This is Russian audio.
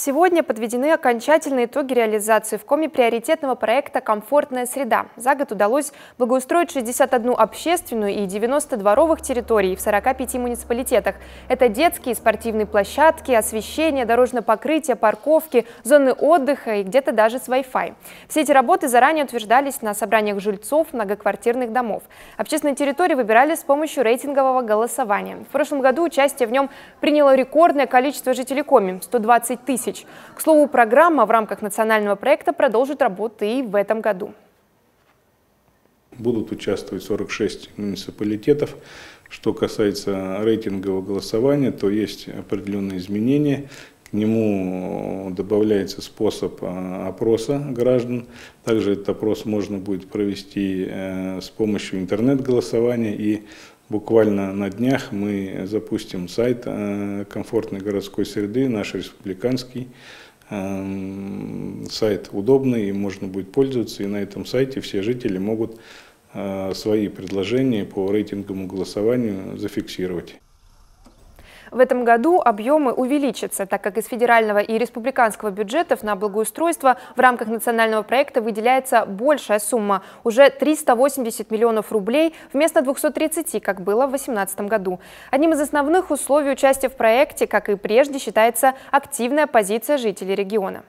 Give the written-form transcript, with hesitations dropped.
Сегодня подведены окончательные итоги реализации в Коми приоритетного проекта «Комфортная среда». За год удалось благоустроить 61 общественную и 90 дворовых территорий в 45 муниципалитетах. Это детские и спортивные площадки, освещение, дорожное покрытие, парковки, зоны отдыха и где-то даже с Wi-Fi. Все эти работы заранее утверждались на собраниях жильцов многоквартирных домов. Общественные территории выбирали с помощью рейтингового голосования. В прошлом году участие в нем приняло рекордное количество жителей Коми – 120 тысяч. К слову, программа в рамках национального проекта продолжит работу и в этом году. Будут участвовать 46 муниципалитетов. Что касается рейтингового голосования, то есть определенные изменения. К нему добавляется способ опроса граждан. Также этот опрос можно будет провести с помощью интернет-голосования. И буквально на днях мы запустим сайт комфортной городской среды, наш республиканский. Сайт удобный, им можно будет пользоваться. И на этом сайте все жители могут свои предложения по рейтинговому голосованию зафиксировать. В этом году объемы увеличатся, так как из федерального и республиканского бюджетов на благоустройство в рамках национального проекта выделяется большая сумма – уже 380 миллионов рублей вместо 230, как было в 2018 году. Одним из основных условий участия в проекте, как и прежде, считается активная позиция жителей региона.